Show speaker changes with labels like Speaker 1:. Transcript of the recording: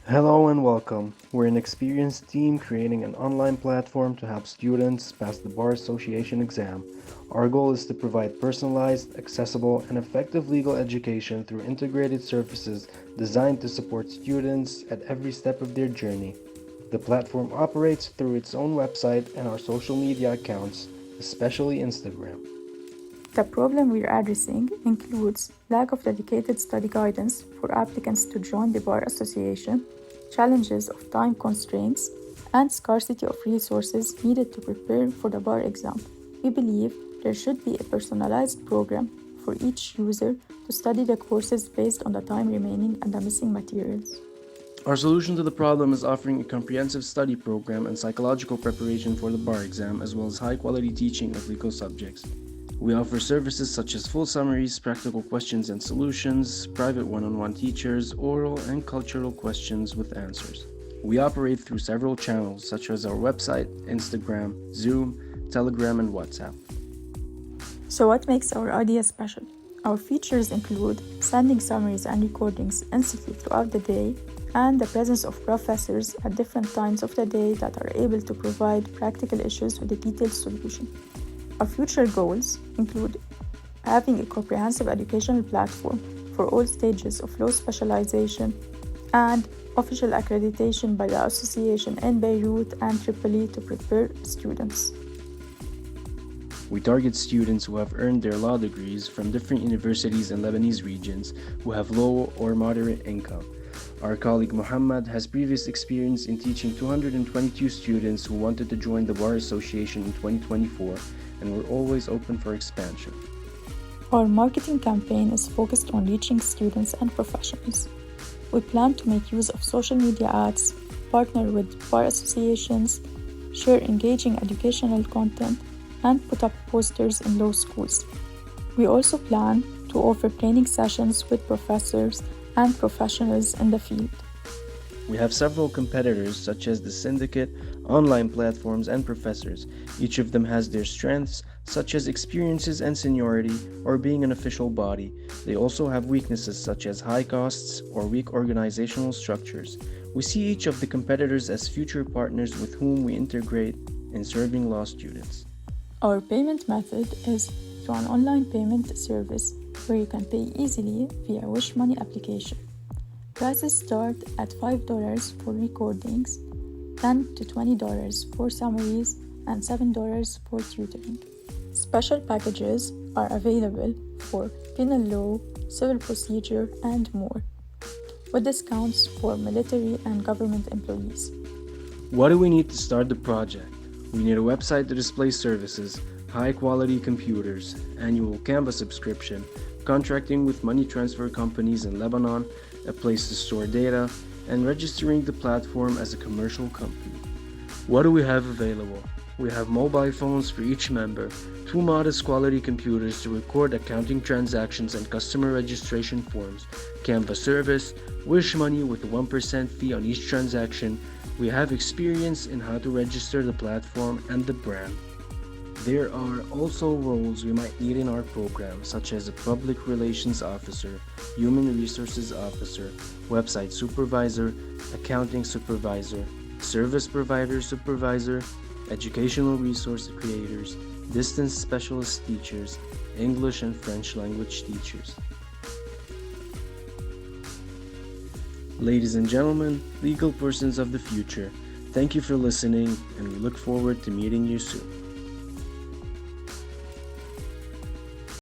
Speaker 1: Hello and welcome. We're an experienced team creating an online platform to help students pass the Bar Association exam. Our goal is to provide personalized, accessible, and effective legal education through integrated services designed to support students at every step of their journey. The platform operates through its own website and our social media accounts, especially Instagram.
Speaker 2: The problem we're addressing includes lack of dedicated study guidance for applicants to join the Bar Association, challenges of time constraints, and scarcity of resources needed to prepare for the bar exam. We believe there should be a personalized program for each user to study the courses based on the time remaining and the missing materials.
Speaker 1: Our solution to the problem is offering a comprehensive study program and psychological preparation for the bar exam, as well as high quality teaching of legal subjects. We offer services such as full summaries, practical questions and solutions, private one-on-one teachers, oral and cultural questions with answers. We operate through several channels such as our website, Instagram, Zoom, Telegram, and WhatsApp.
Speaker 2: So what makes our idea special? Our features include sending summaries and recordings instantly throughout the day, and the presence of professors at different times of the day that are able to provide practical issues with a detailed solution. Our future goals include having a comprehensive educational platform for all stages of law specialization and official accreditation by the association in Beirut and Tripoli to prepare students.
Speaker 1: We target students who have earned their law degrees from different universities in Lebanese regions who have low or moderate income. Our colleague Mohammed has previous experience in teaching 222 students who wanted to join the Bar Association in 2024, and we're always open for expansion.
Speaker 2: Our marketing campaign is focused on reaching students and professionals. We plan to make use of social media ads, partner with bar associations, share engaging educational content, and put up posters in law schools. We also plan to offer training sessions with professors and professionals in the field.
Speaker 1: We have several competitors such as the syndicate, online platforms, and professors. Each of them has their strengths, such as experiences and seniority, or being an official body. They also have weaknesses such as high costs or weak organizational structures. We see each of the competitors as future partners with whom we integrate in serving law students.
Speaker 2: Our payment method is through an online payment service where you can pay easily via Wish Money application. Prices start at $5 for recordings, $10 to $20 for summaries, and $7 for tutoring. Special packages are available for penal law, civil procedure, and more, with discounts for military and government employees.
Speaker 1: What do we need to start the project? We need a website to display services, high-quality computers, annual Canva subscription, contracting with money transfer companies in Lebanon, a place to store data, and registering the platform as a commercial company. What do we have available? We have mobile phones for each member, 2 modest quality computers to record accounting transactions and customer registration forms, Canva service, Wish Money with a 1% fee on each transaction. We have experience in how to register the platform and the brand. There are also roles we might need in our program, such as a public relations officer, human resources officer, website supervisor, accounting supervisor, service provider supervisor, educational resource creators, distance specialist teachers, English and French language teachers. Ladies and gentlemen, legal persons of the future, thank you for listening, and we look forward to meeting you soon.